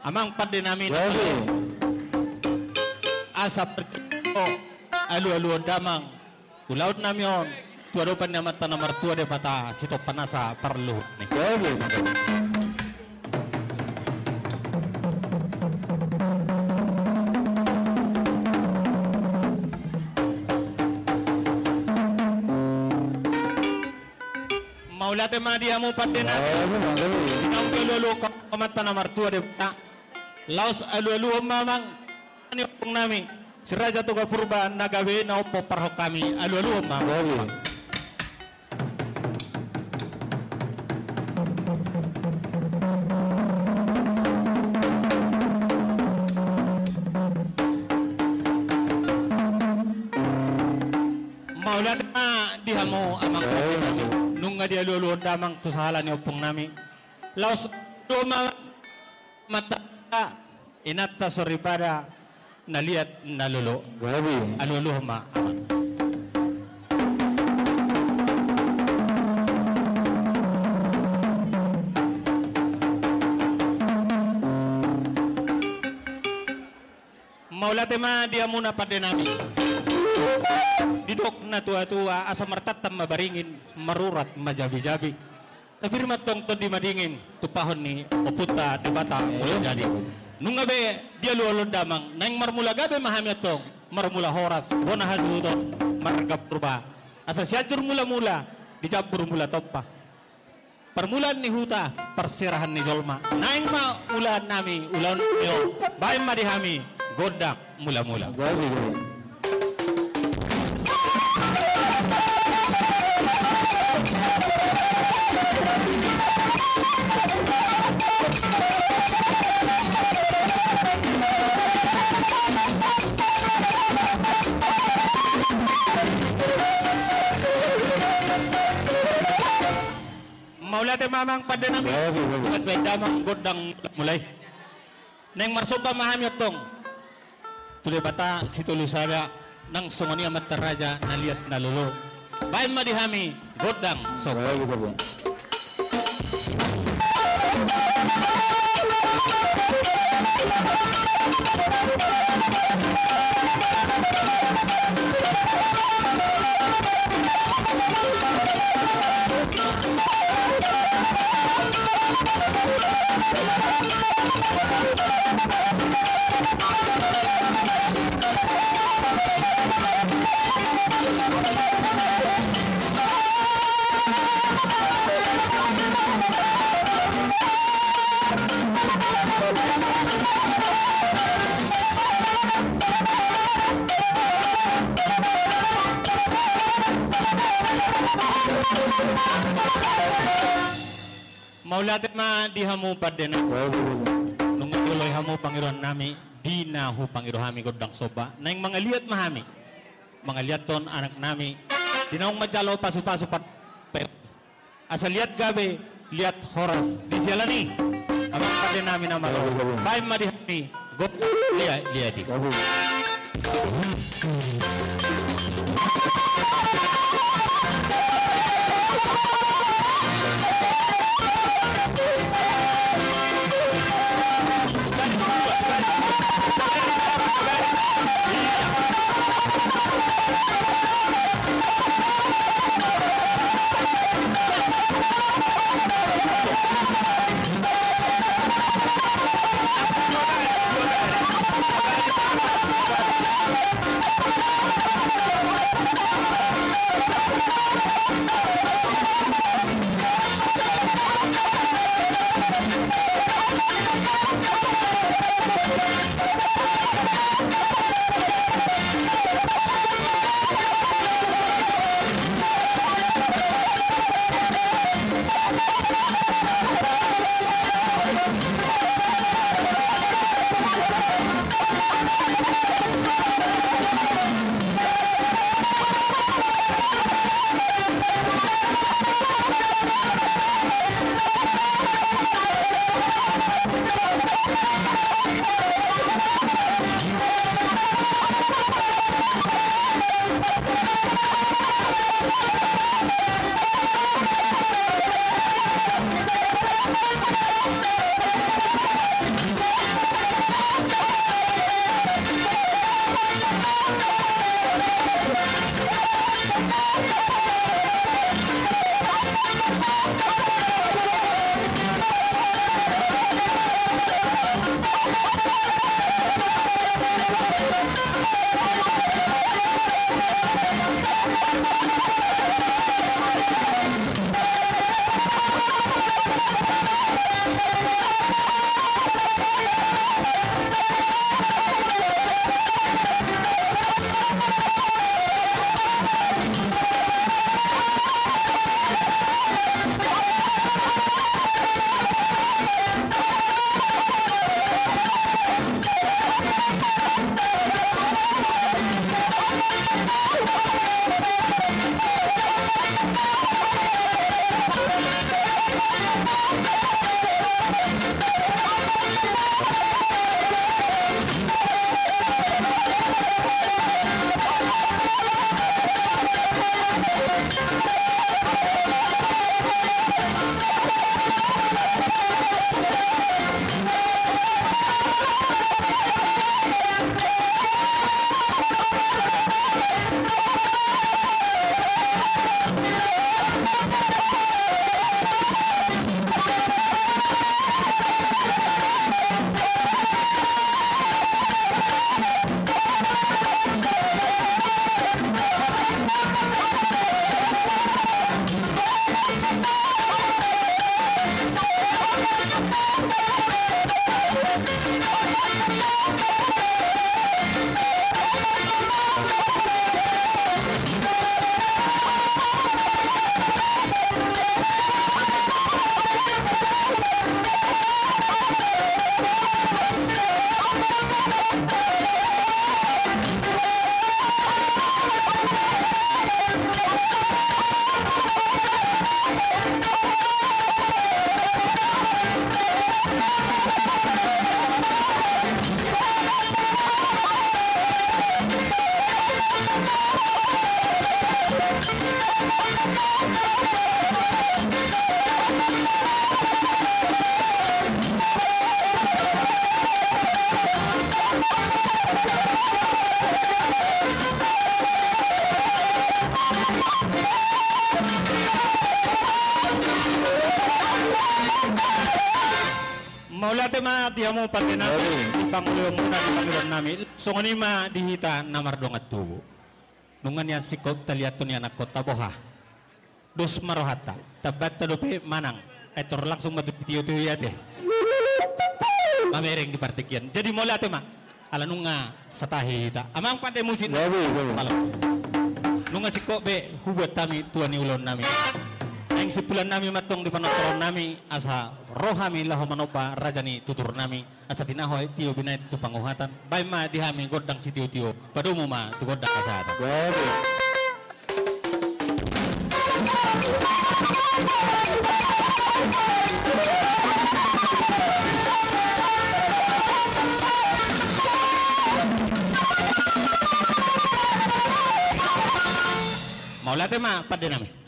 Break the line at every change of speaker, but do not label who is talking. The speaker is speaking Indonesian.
Amang pade namin asa alu-alu damang ulaut namion tuarupan na mata na martua de pata sito panasa perlu nih. Maulate dia mo pade na ang alu-alu mata na martua de pata laos alu-alu mamang ani pong nami si Raja Toga Purba nagawe na upo parho kami alu-alu mamang. Maulate dia mo amang nung nga dia alu-alu damang to sa hala ni upong nami laos duma mata inatta sorripada naliat nalulu alulu ma maulate ma dia muna pada nami didok na tua-tua asa martatam mabaringin marurat majabi-jabi tapi matong to di madingin tupahon ni oputa debata boleh jadi nunga be dia luolod damang nang marmula gabe mahami atong marmula horas bona haduto marga purba asa siajur mula-mula dijabur mula toppa permulaan ni huta persirahan ni jolma nang ma ulan nami ulan yo bae madihami godak mula-mula maulate mamang pada nami damang godang mulai neng marsoba mahami otong tule bata situlu sada nang songoni amat teraja naliat nalulu bae madihami godang sok maulate ma dihamu padena nung tuloy hamu pangiruan nami dinahu pangiruh hami godang soba nang mga liat mahami mga liaton anak nami dinaong majalo pasu-pasu pat asa liat gabe liat horas di sialani amang padena nami nama bae madihami godang liati Maulate ma diamo pati namin ipangulong muna di pangulong namin. So ngani ma dihita namar dong at tubo. Nungan yan si kot taliato niya nakot taboha. Dos marohata. Tabat talupi manang. Etor langsung matipitiyo-tiyo yate. Mamereng di partikyan. Jadi maulate ma. Ala nunga sa tahi hita. Amang pati musin. Nunga si kot be hugot kami tuan ni ulon namin. Ang sipulan nami matong di panotoron nami asa rohami laho manopa rajani tutur nami asa tinahoy tiyo binay tu panguhatan bay ma dihami godang si tiyo padumo ma tu godang kasada. Maulate ma pade nami.